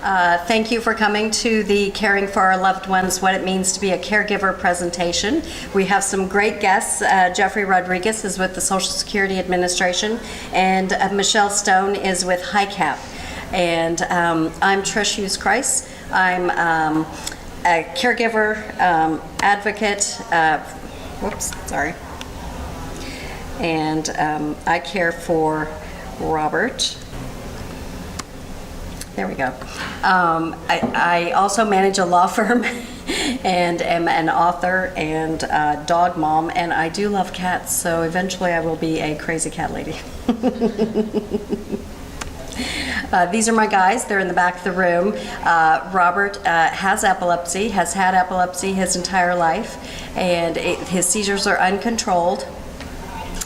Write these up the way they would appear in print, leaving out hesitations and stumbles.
Thank you for coming to the Caring for Our Loved Ones, What It Means to Be a Caregiver presentation. We have some great guests. Jeffrey Rodriguez is with the Social Security Administration, and Michelle Stone is with HICAP. And I'm Trish Hughes-Kreis. I'm a caregiver, advocate, and I care for Robert. There we go. I also manage a law firm and am an author and dog mom, and I do love cats, so eventually I will be a crazy cat lady. These are my guys. They're in the back of the room. Robert has epilepsy, has had epilepsy his entire life, and his seizures are uncontrolled.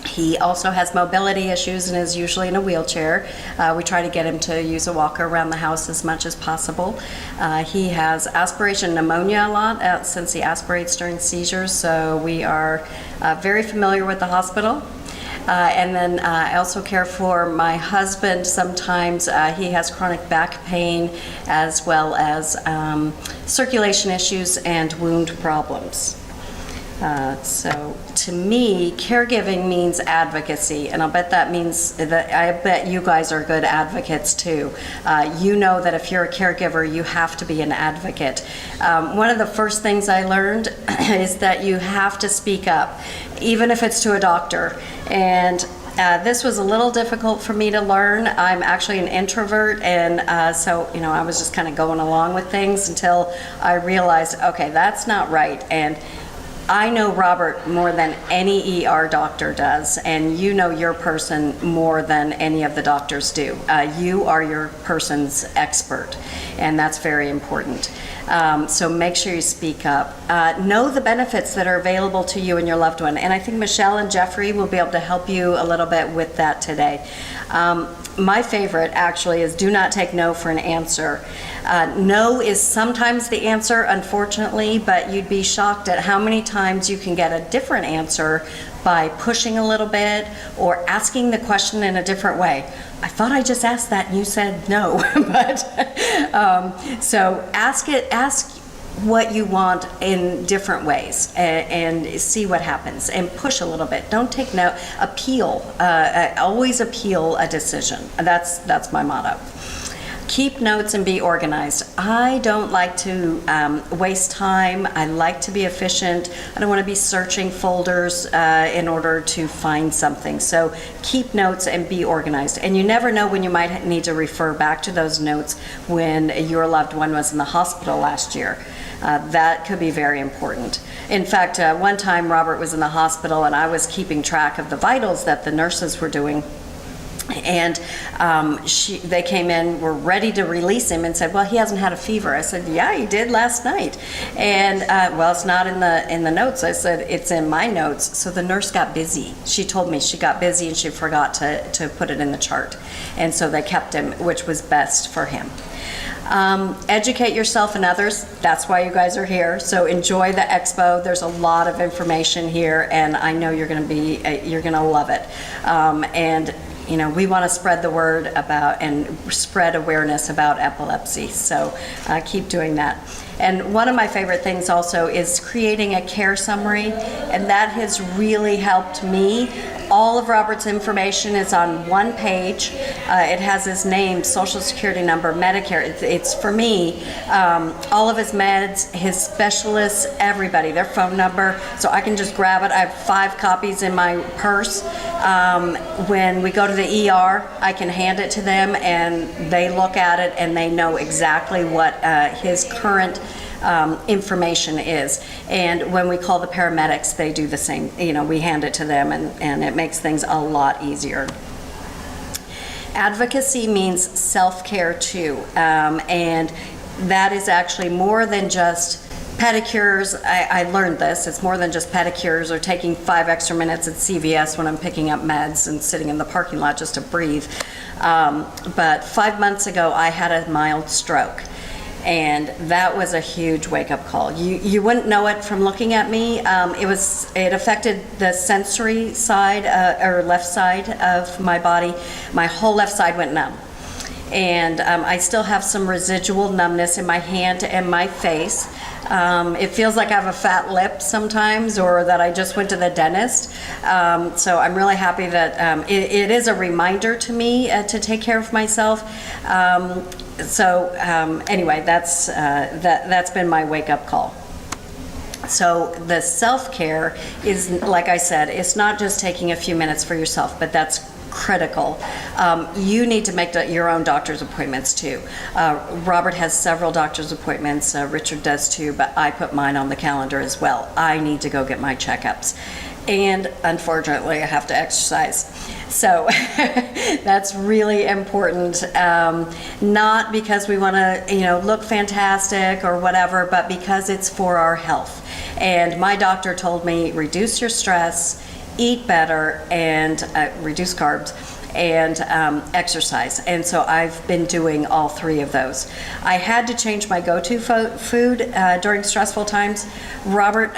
He also has mobility issues and is usually in a wheelchair. We try to get him to use a walker around the house as much as possible. He has aspiration pneumonia a lot since he aspirates during seizures, so we are very familiar with the hospital. And then I also care for my husband. Sometimes he has chronic back pain as well as circulation issues and wound problems. So to me, caregiving means advocacy, and I'll bet that means that I bet you guys are good advocates too. You know that if you're a caregiver, you have to be an advocate. One of the first things I learned is that you have to speak up, even if it's to a doctor. And this was a little difficult for me to learn. I'm actually an introvert, and so I was just kind of going along with things until I realized, okay, that's not right. And I know Robert more than any ER doctor does, and you know your person more than any of the doctors do. You are your person's expert, and that's very important. So make sure you speak up. Know the benefits that are available to you and your loved one, and I think Michelle and Jeffrey will be able to help you a little bit with that today. My favorite actually is do not take no for an answer. No is sometimes the answer, unfortunately, but you'd be shocked at how many times you can get a different answer by pushing a little bit or asking the question in a different way. I thought I just asked that and you said no, but so ask what you want in different ways and see what happens, and push a little bit. Don't take no. Appeal. Always appeal a decision. That's my motto. Keep notes and be organized. I don't like to waste time. I like to be efficient. I don't want to be searching folders in order to find something. So keep notes and be organized. And you never know when you might need to refer back to those notes when your loved one was in the hospital last year. That could be very important. In fact, one time Robert was in the hospital and I was keeping track of the vitals that the nurses were doing. And they came in, were ready to release him, and said, "Well, he hasn't had a fever." I said, "Yeah, he did last night." And well, it's not in the notes. I said, "It's in my notes." So the nurse got busy. She told me she got busy and she forgot to put it in the chart. And so they kept him, which was best for him. Educate yourself and others. That's why you guys are here. So enjoy the expo. There's a lot of information here, and I know you're going to love it. And we want to spread the word about and spread awareness about epilepsy. So keep doing that. And one of my favorite things also is creating a care summary, and that has really helped me. All of Robert's information is on one page. It has his name, social security number, Medicare. It's for me, all of his meds, his specialists, everybody, their phone number. So I can just grab it. I have 5 copies in my purse. When we go to the ER, I can hand it to them and they look at it and they know exactly what his current information is. And when we call the paramedics, they do the same. We hand it to them, and it makes things a lot easier. Advocacy means self-care too, and that is actually more than just pedicures. I learned this. It's more than just pedicures or taking 5 extra minutes at CVS when I'm picking up meds and sitting in the parking lot just to breathe. But 5 months ago, I had a mild stroke. And that was a huge wake-up call. You wouldn't know it from looking at me. It affected the sensory side or left side of my body. My whole left side went numb. and I still have some residual numbness in my hand and my face. It feels like I have a fat lip sometimes, or that I just went to the dentist. So I'm really happy that it is a reminder to me to take care of myself. Anyway, that's been my wake-up call. So the self-care is, like I said, it's not just taking a few minutes for yourself, but that's critical. You need to make your own doctor's appointments too. Robert has several doctor's appointments, Richard does too, but I put mine on the calendar as well. I need to go get my checkups. And unfortunately, I have to exercise. So that's really important, not because we want to, look fantastic or whatever, but because it's for our health. And my doctor told me, reduce your stress, eat better, and reduce carbs, and exercise. And so I've been doing all three of those. I had to change my go-to food during stressful times. Robert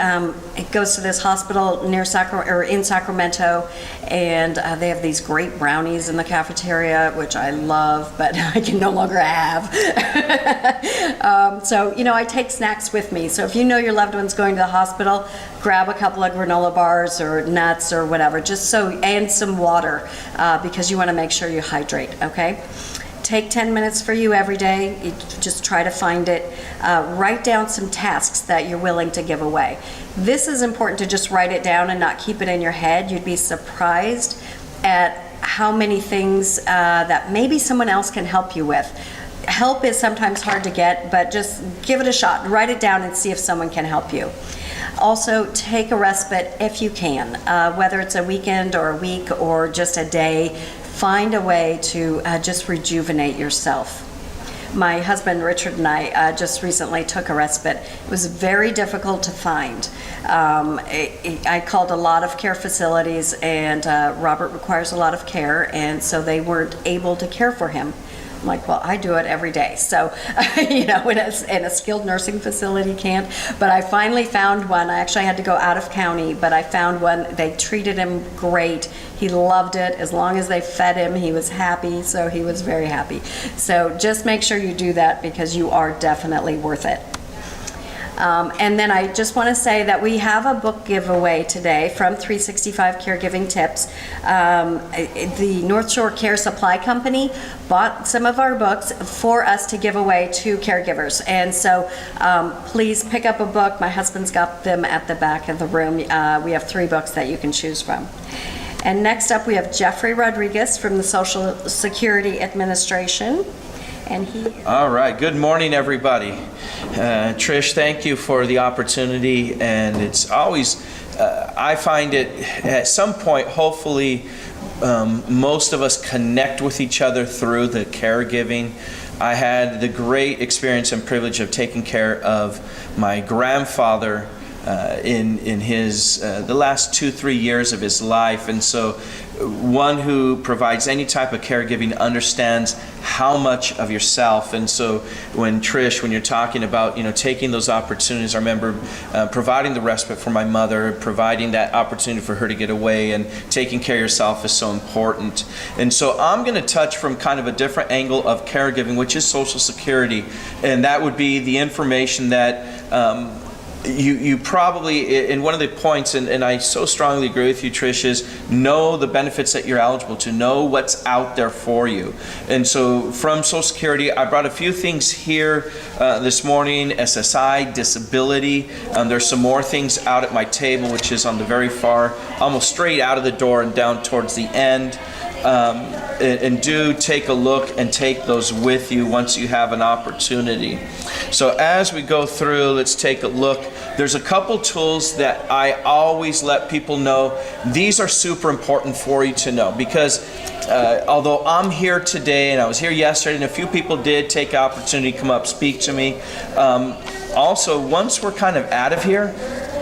goes to this hospital near in Sacramento, and they have these great brownies in the cafeteria, which I love, but I can no longer have. So, I take snacks with me. So if you know your loved one's going to the hospital, grab a couple of granola bars or nuts or whatever, and some water, because you want to make sure you hydrate, okay? Take 10 minutes for you every day. You just try to find it. Write down some tasks that you're willing to give away. This is important to just write it down and not keep it in your head. You'd be surprised at how many things that maybe someone else can help you with. Help is sometimes hard to get, but just give it a shot. Write it down and see if someone can help you. Also, take a respite if you can, whether it's a weekend or a week or just a day. Find a way to just rejuvenate yourself. My husband Richard and I just recently took a respite. It was very difficult to find. I called a lot of care facilities, and Robert requires a lot of care, and so they weren't able to care for him. I'm like, well, I do it every day. So, in a skilled nursing facility can't. But I finally found one. I actually had to go out of county, but I found one. They treated him great. He loved it. As long as they fed him, he was happy. So he was very happy. So just make sure you do that, because you are definitely worth it. And then I just want to say that we have a book giveaway today from 365 Caregiving Tips. The North Shore Care Supply Company bought some of our books for us to give away to caregivers. And so please pick up a book. My husband's got them at the back of the room. We have 3 books that you can choose from. And next up, we have Jeffrey Rodriguez from the Social Security Administration. All right, good morning, everybody. Trish, thank you for the opportunity, and it's always, I find it at some point, hopefully, most of us connect with each other through the caregiving. I had the great experience and privilege of taking care of my grandfather in his the last 2-3 years of his life, and so one who provides any type of caregiving understands how much of yourself. And so when you're talking about taking those opportunities, I remember providing the respite for my mother, providing that opportunity for her to get away, and taking care of yourself is so important. And so I'm going to touch from kind of a different angle of caregiving, which is Social Security, and that would be the information that you probably, in one of the points, and I so strongly agree with you, Trish, is know the benefits that you're eligible to, know what's out there for you. And so from Social Security, I brought a few things here this morning: SSI, disability. There's some more things out at my table, which is on the very far, almost straight out of the door and down towards the end. And do take a look and take those with you once you have an opportunity. So as we go through, let's take a look. There's a couple tools that I always let people know. These are super important for you to know, because although I'm here today and I was here yesterday, and a few people did take the opportunity to come up, speak to me. Also, once we're kind of out of here,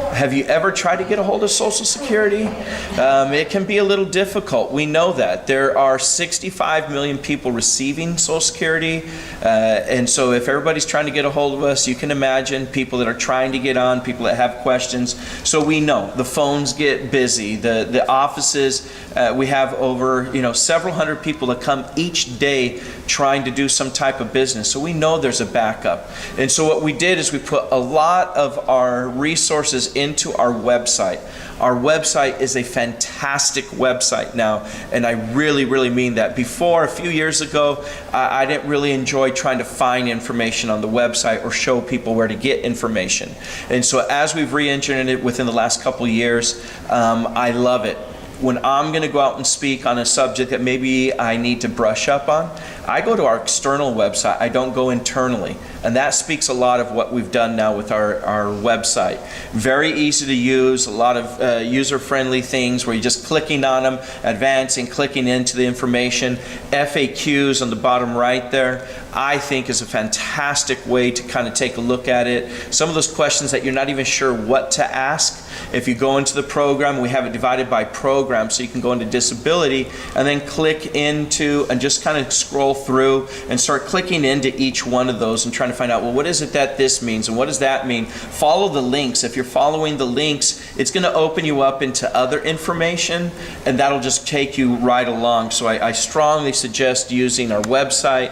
have you ever tried to get a hold of Social Security? It can be a little difficult. We know that. There are 65 million people receiving Social Security. And so if everybody's trying to get a hold of us, you can imagine people that are trying to get on, people that have questions. So we know the phones get busy. The offices, we have over several hundred people that come each day trying to do some type of business. So we know there's a backup. And so what we did is we put a lot of our resources into our website. Our website is a fantastic website now, and I really, really mean that. Before, a few years ago, I didn't really enjoy trying to find information on the website or show people where to get information. And so as we've re-engineered it within the last couple of years, I love it. When I'm going to go out and speak on a subject that maybe I need to brush up on, I go to our external website. I don't go internally. And that speaks a lot of what we've done now with our website. Very easy to use, a lot of user-friendly things where you're just clicking on them, advancing, clicking into the information. FAQs on the bottom right there, I think is a fantastic way to kind of take a look at it. Some of those questions that you're not even sure what to ask. If you go into the program, we have it divided by program, so you can go into disability and then click into and just kind of scroll through and start clicking into each one of those and trying to find out, well, what is it that this means and what does that mean? Follow the links. If you're following the links, it's going to open you up into other information, and that'll just take you right along. So I strongly suggest using our website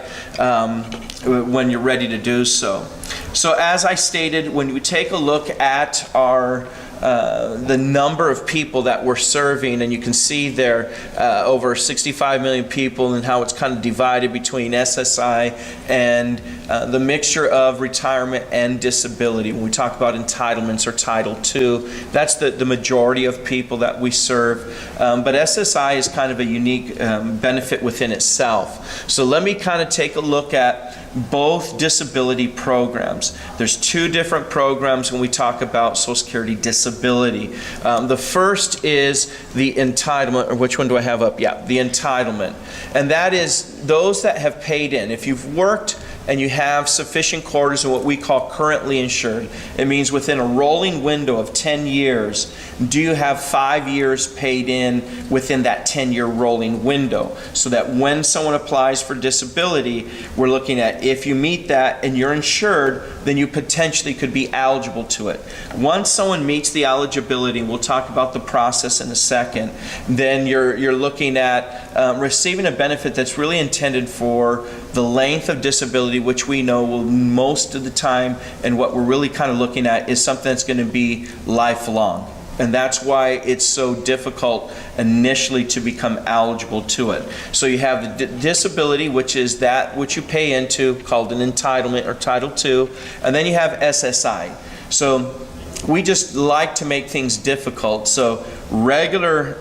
when you're ready to do so. So as I stated, when we take a look at our the number of people that we're serving, and you can see there over 65 million people and how it's kind of divided between SSI and the mixture of retirement and disability. When we talk about entitlements or Title II, that's the majority of people that we serve. But SSI is kind of a unique benefit within itself. So let me kind of take a look at both disability programs. There's two different programs when we talk about Social Security disability. The first is the entitlement, or which one do I have up? Yeah, the entitlement. And that is those that have paid in. If you've worked and you have sufficient quarters of what we call currently insured, it means within a rolling window of 10 years, do you have 5 years paid in within that 10-year rolling window? So that when someone applies for disability, we're looking at if you meet that and you're insured, then you potentially could be eligible to it. Once someone meets the eligibility, and we'll talk about the process in a second, then you're looking at receiving a benefit that's really intended for the length of disability, which we know will most of the time, and what we're really kind of looking at is something that's going to be lifelong. And that's why it's so difficult initially to become eligible to it. So you have the disability, which is that which you pay into, called an entitlement or Title II, and then you have SSI. So we just like to make things difficult. So regular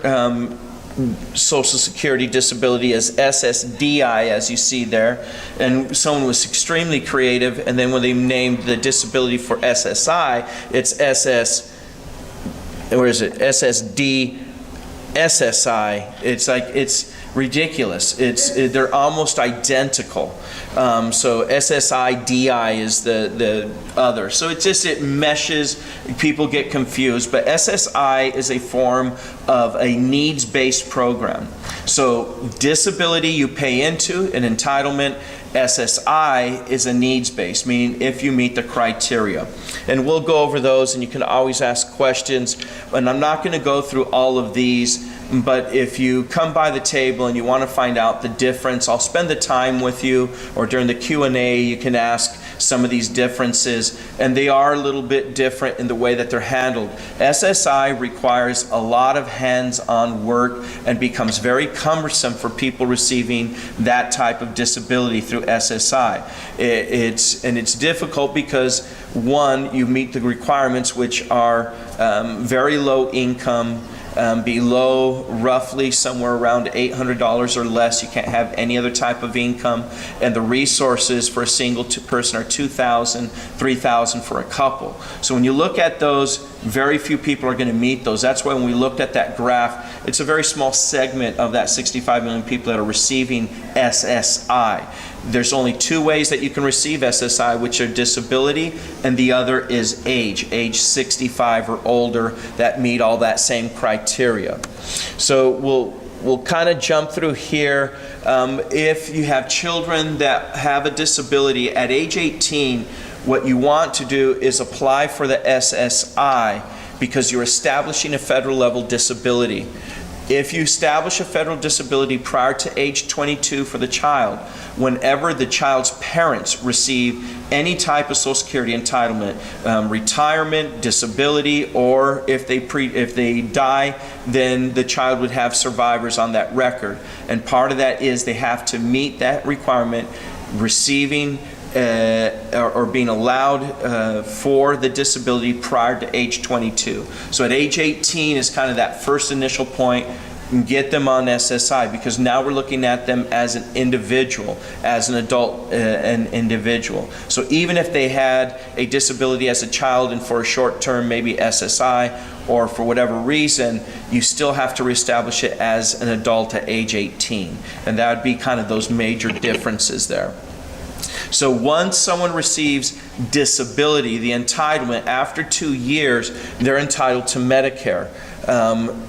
Social Security disability is SSDI, as you see there, and someone was extremely creative, and then when they named the disability for SSI, it's SSD SSI. It's like, it's ridiculous. They're almost identical. So SSI DI is the other. So it meshes, people get confused, but SSI is a form of a needs-based program. So disability you pay into, an entitlement. SSI is a needs-based, meaning if you meet the criteria. And we'll go over those, and you can always ask questions. And I'm not going to go through all of these, but if you come by the table and you want to find out the difference, I'll spend the time with you, or during the Q&A you can ask some of these differences, and they are a little bit different in the way that they're handled. SSI requires a lot of hands-on work and becomes very cumbersome for people receiving that type of disability through SSI. It's difficult because, one, you meet the requirements, which are very low income, below roughly somewhere around $800 or less. You can't have any other type of income, and the resources for a single person are $2,000, $3,000 for a couple. So when you look at those, very few people are going to meet those. That's why when we looked at that graph, it's a very small segment of that 65 million people that are receiving SSI. There's only two ways that you can receive SSI, which are disability, and the other is age 65 or older, that meet all that same criteria. So we'll kind of jump through here. If you have children that have a disability at age 18, what you want to do is apply for the SSI because you're establishing a federal level disability. If you establish a federal disability prior to age 22 for the child, whenever the child's parents receive any type of Social Security entitlement, retirement, disability, or if they die, then the child would have survivors on that record. And part of that is they have to meet that requirement, receiving or being allowed for the disability prior to age 22. So at age 18 is kind of that first initial point. Get them on SSI, because now we're looking at them as an individual, as an adult an individual. So even if they had a disability as a child and for a short term maybe SSI, or for whatever reason, you still have to reestablish it as an adult at age 18. And that would be kind of those major differences there. So once someone receives disability, the entitlement, after 2 years, they're entitled to Medicare.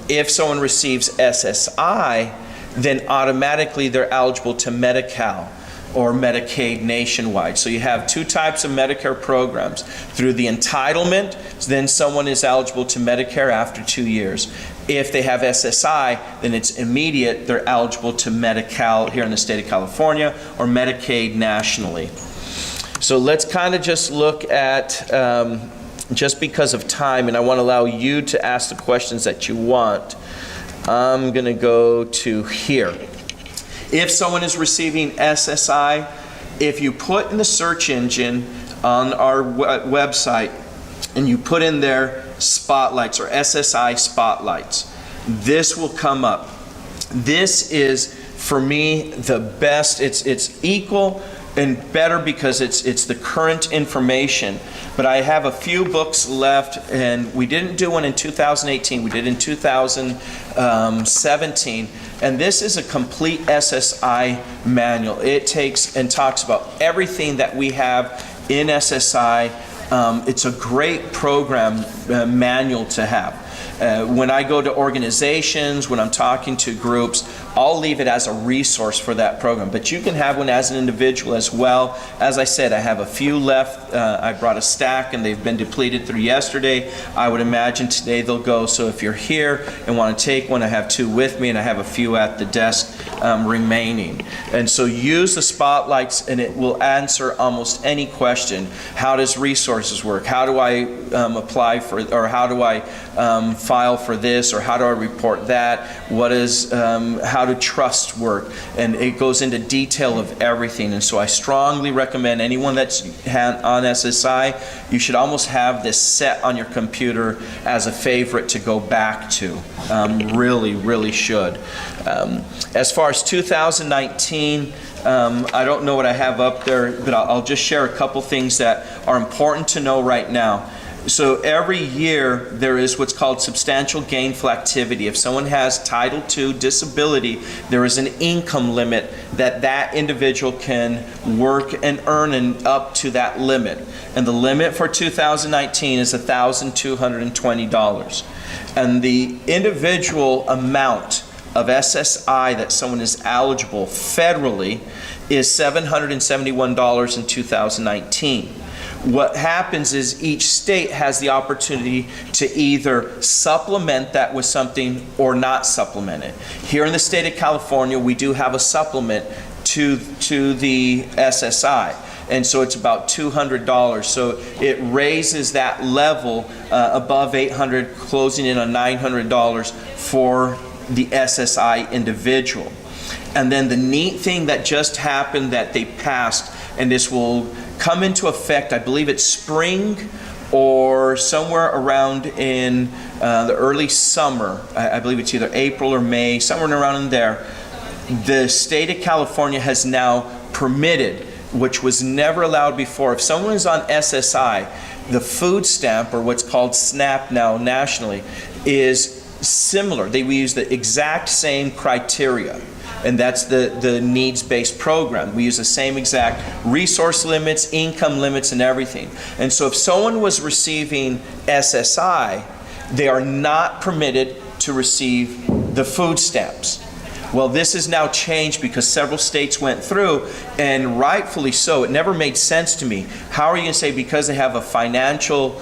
If someone receives SSI, then automatically they're eligible to Medi-Cal or Medicaid nationwide. So you have two types of Medicare programs. Through the entitlement, then someone is eligible to Medicare after 2 years. If they have SSI, then it's immediate. They're eligible to Medi-Cal here in the state of California or Medicaid nationally. So let's kind of just look at, just because of time, and I want to allow you to ask the questions that you want, I'm going to go to here. If someone is receiving SSI, if you put in the search engine on our website and you put in there spotlights or SSI spotlights, this will come up. This is, for me, the best. It's equal and better because it's the current information. But I have a few books left, and we didn't do one in 2018. We did in 2017. And this is a complete SSI manual. It takes and talks about everything that we have in SSI. It's a great program manual to have. When I go to organizations, when I'm talking to groups, I'll leave it as a resource for that program. But you can have one as an individual as well. As I said, I have a few left. I brought a stack and they've been depleted through yesterday. I would imagine today they'll go. So if you're here and want to take one, I have two with me and I have a few at the desk remaining. And so use the spotlights and it will answer almost any question. How does resources work? How do I apply for, or how do I file for this, or how do I report that? What is, how do trust work? And it goes into detail of everything. And so I strongly recommend anyone that's on SSI, you should almost have this set on your computer as a favorite to go back to. Really should. As far as 2019, I don't know what I have up there, but I'll just share a couple things that are important to know right now. So every year there is what's called substantial gainful activity. If someone has Title II disability, there is an income limit that that individual can work and earn and up to that limit. And the limit for 2019 is $1,220. And the individual amount of SSI that someone is eligible federally is $771 in 2019. What happens is each state has the opportunity to either supplement that with something or not supplement it. Here in the state of California, we do have a supplement to the SSI. And so it's about $200. So it raises that level above $800, closing in on $900 for the SSI individual. And then the neat thing that just happened that they passed, and this will come into effect, I believe it's spring or somewhere around in the early summer. I believe it's either April or May, somewhere around in there. The state of California has now permitted, which was never allowed before, if someone is on SSI, the food stamp, or what's called SNAP now nationally, is similar. We use the exact same criteria. And that's the needs-based program. We use the same exact resource limits, income limits, and everything. And so if someone was receiving SSI, they are not permitted to receive the food stamps. Well, this is now changed because several states went through, and rightfully so. It never made sense to me. How are you going to say because they have a financial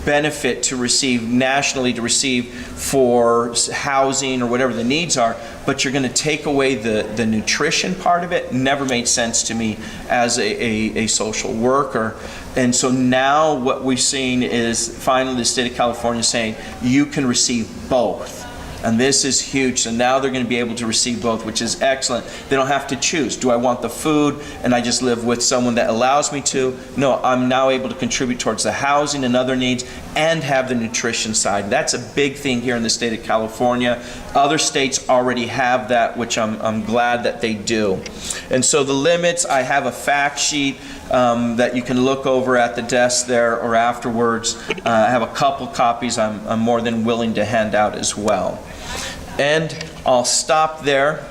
benefit to receive nationally, to receive for housing or whatever the needs are, but you're going to take away the nutrition part of it. Never made sense to me as a social worker. And so now what we've seen is finally the state of California saying you can receive both. And this is huge. So now they're going to be able to receive both, which is excellent. They don't have to choose. Do I want the food and I just live with someone that allows me to? No, I'm now able to contribute towards the housing and other needs and have the nutrition side. That's a big thing here in the state of California. Other states already have that, which I'm glad that they do. And so the limits, I have a fact sheet that you can look over at the desk there or afterwards. I have a couple copies I'm more than willing to hand out as well. And I'll stop there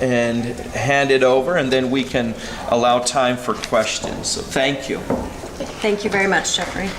and hand it over, and then we can allow time for questions. So thank you. Thank you very much, Jeffrey.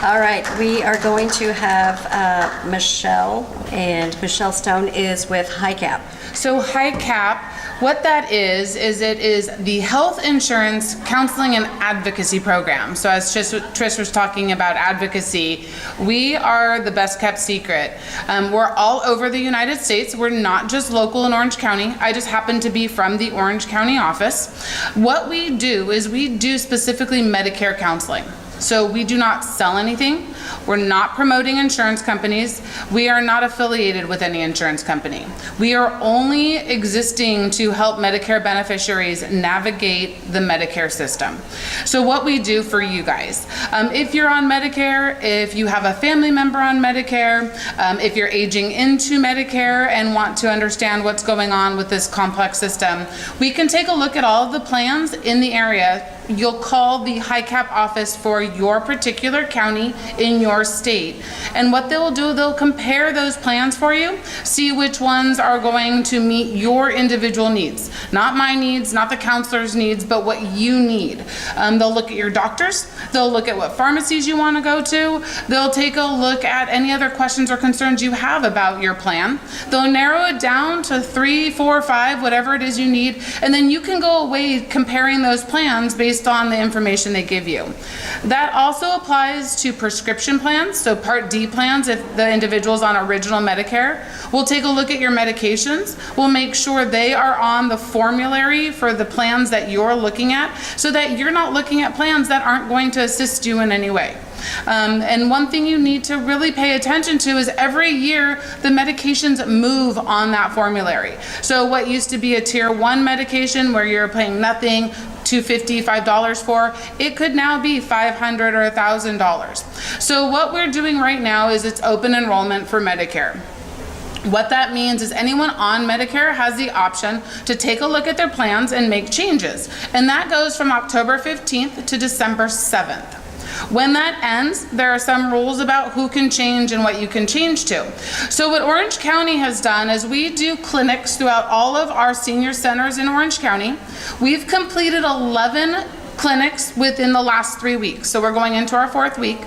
All right, we are going to have Michelle, and Michelle Stone is with HICAP. So HICAP, what that is it is the Health Insurance Counseling and Advocacy Program. So as Trish was talking about advocacy, we are the best kept secret. We're all over the United States. We're not just local in Orange County. I just happen to be from the Orange County office. What we do is we do specifically Medicare counseling. So we do not sell anything. We're not promoting insurance companies. We are not affiliated with any insurance company. We are only existing to help Medicare beneficiaries navigate the Medicare system. So what we do for you guys, if you're on Medicare, if you have a family member on Medicare, if you're aging into Medicare and want to understand what's going on with this complex system, we can take a look at all of the plans in the area. You'll call the HICAP office for your particular county in your state. And what they'll do, they'll compare those plans for you, see which ones are going to meet your individual needs. Not my needs, not the counselor's needs, but what you need. They'll look at your doctors, they'll look at what pharmacies you want to go to, they'll take a look at any other questions or concerns you have about your plan. They'll narrow it down to 3, 4, 5, whatever it is you need, and then you can go away comparing those plans based on the information they give you. That also applies to prescription plans, so Part D plans if the individual's on original Medicare. We'll take a look at your medications. We'll make sure they are on the formulary for the plans that you're looking at so that you're not looking at plans that aren't going to assist you in any way. And one thing you need to really pay attention to is every year the medications move on that formulary. So what used to be a tier 1 medication where you're paying nothing, $250, $5 for, it could now be $500 or $1,000. So what we're doing right now is it's open enrollment for Medicare. What that means is anyone on Medicare has the option to take a look at their plans and make changes. And that goes from October 15th to December 7th. When that ends, there are some rules about who can change and what you can change to. So what Orange County has done is we do clinics throughout all of our senior centers in Orange County. We've completed 11 clinics within the last 3 weeks. So we're going into our 4th week.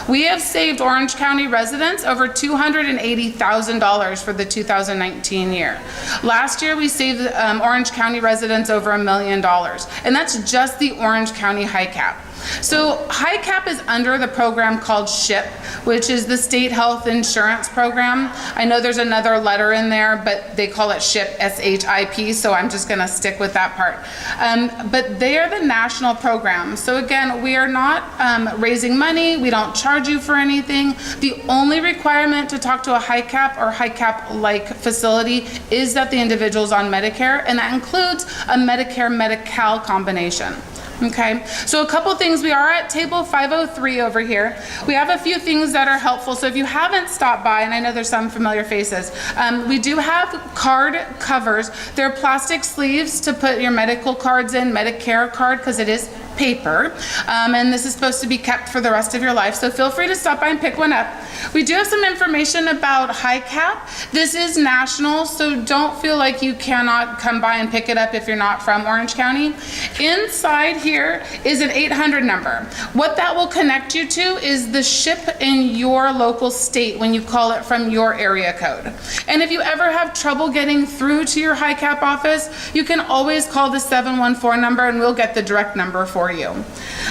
We have saved Orange County residents over $280,000 for the 2019 year. Last year we saved Orange County residents over $1 million. And that's just the Orange County HICAP. So HICAP is under the program called SHIP, which is the State Health Insurance Program. I know there's another letter in there, but they call it SHIP, S-H-I-P, so I'm just gonna stick with that part. But they are the national program. So again, we are not raising money, we don't charge you for anything. The only requirement to talk to a HICAP or HICAP-like facility is that the individual's on Medicare, and that includes a Medicare-Medi-Cal combination. Okay, so a couple things. We are at table 503 over here. We have a few things that are helpful. So if you haven't stopped by, and I know there's some familiar faces, we do have card covers. They're plastic sleeves to put your medical cards in, Medicare card, because it is paper, and this is supposed to be kept for the rest of your life, so feel free to stop by and pick one up. We do have some information about HICAP. This is national, so don't feel like you cannot come by and pick it up if you're not from Orange County. Inside here is an 800 number. What that will connect you to is the SHIP in your local state when you call it from your area code. And if you ever have trouble getting through to your HICAP office, you can always call the 714 number and we'll get the direct number for for you.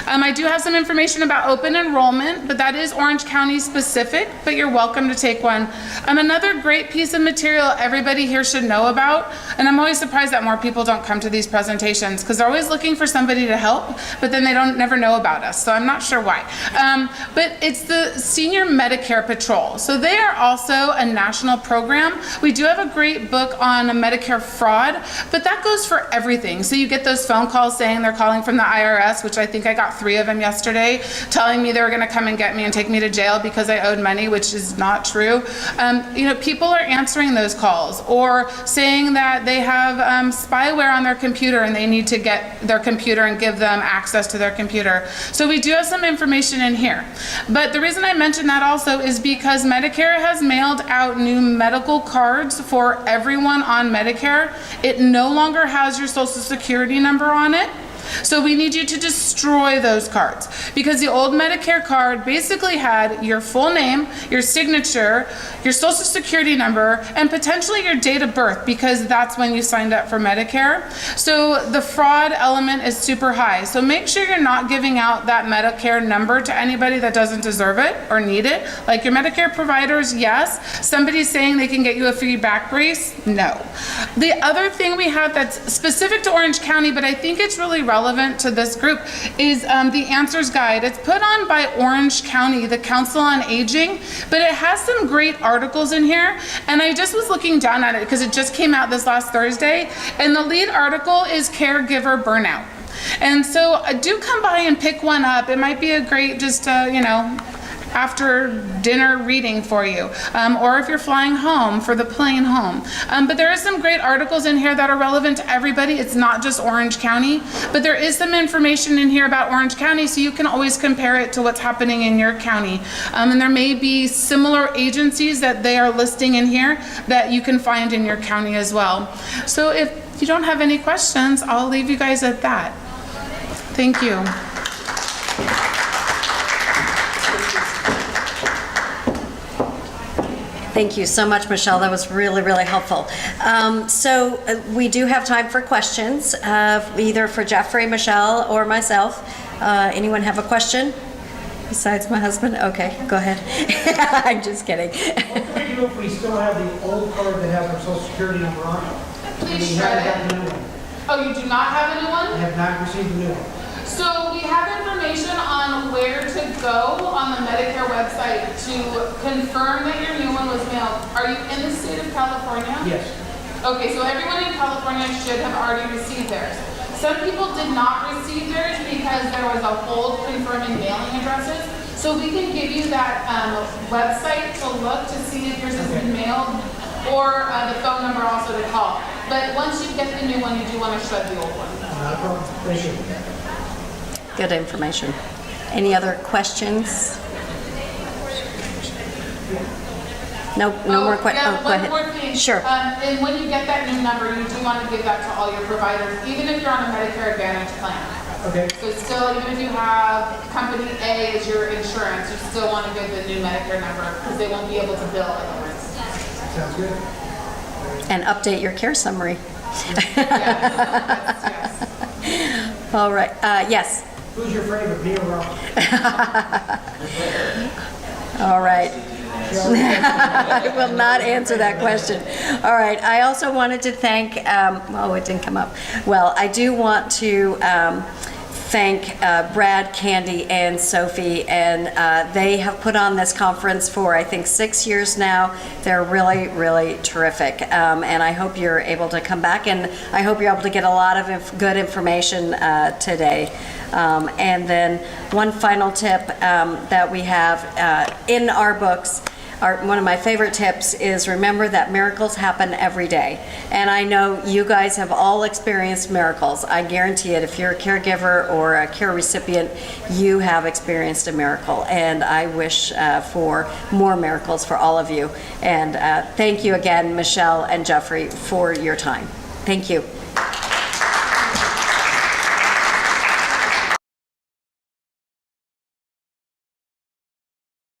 I do have some information about open enrollment, but that is Orange County specific, but you're welcome to take one. Another great piece of material everybody here should know about, and I'm always surprised that more people don't come to these presentations because they're always looking for somebody to help, but then they don't never know about us, so I'm not sure why. But it's the Senior Medicare Patrol. So they are also a national program. We do have a great book on Medicare fraud, but that goes for everything. So you get those phone calls saying they're calling from the IRS, which I think I got 3 of them yesterday, telling me they were gonna come and get me and take me to jail because I owed money, which is not true. You know, people are answering those calls or saying that they have spyware on their computer and they need to get their computer and give them access to their computer. So we do have some information in here. But the reason I mention that also is because Medicare has mailed out new medical cards for everyone on Medicare. It no longer has your social security number on it. So we need you to destroy those cards because the old Medicare card basically had your full name, your signature, your social security number, and potentially your date of birth because that's when you signed up for Medicare. So the fraud element is super high. So make sure you're not giving out that Medicare number to anybody that doesn't deserve it or need it. Like your Medicare providers, yes. Somebody's saying they can get you a free back brace, no. The other thing we have that's specific to Orange County, but I think it's really relevant to this group is the Answers Guide. It's put on by Orange County, the Council on Aging, but it has some great articles in here. And I just was looking down at it because it just came out this last Thursday. And the lead article is Caregiver Burnout. And so do come by and pick one up. It might be a great just, you know, after dinner reading for you, or if you're flying home for the plane home. But there is some great articles in here that are relevant to everybody. It's not just Orange County, but there is some information in here about Orange County so you can always compare it to what's happening in your county. And there may be similar agencies that they are listing in here that you can find in your county as well. So if you don't have any questions, I'll leave you guys at that. Thank you. Thank you so much, Michelle. That was really, really helpful. We do have time for questions, either for Jeffrey, Michelle, or myself. Anyone have a question besides my husband? Okay, go ahead. I'm just kidding. What can we do if we still have the old card that has our social security number on it? Please We shred haven't it. gotten a new one. Oh, you do not have a new one? I have not received a new one. So we have information on where to go on the Medicare website to confirm that your new one was mailed. Are you in the state of California? Yes. Okay, so everyone in California should have already received theirs. Some people did not receive theirs because there was a hold confirming mailing addresses. So we can give you that website to look to see if yours has been mailed, or the phone number also to call. But once you get the new one, you do want to shred the old one. Not a problem. Thank you. Good information. Any other questions? No more questions. Yeah, go one ahead. more thing. Sure. And when you get that new number, you do want to give that to all your providers, even if you're on a Medicare Advantage plan. Okay. So still, even if you have company A as your insurance, you still want to give the new Medicare number because they won't be able to bill otherwise. Sounds good. And update your care summary. Yes. All right. Yes. Who's your favorite, me or Rob? All right. I will not answer that question. All right. I also wanted to thank, oh, it didn't come up. Well, I do want to thank Brad, Candy, and Sophie, and they have put on this conference for, I think, 6 years now. They're really, really terrific, and I hope you're able to come back, and I hope you're able to get a lot of good information today. And then one final tip that we have in our books, one of my favorite tips is remember that miracles happen every day. And I know you guys have all experienced miracles. I guarantee it. If you're a caregiver or a care recipient, you have experienced a miracle. And I wish for more miracles for all of you. And thank you again, Michelle and Jeffrey, for your time. Thank you.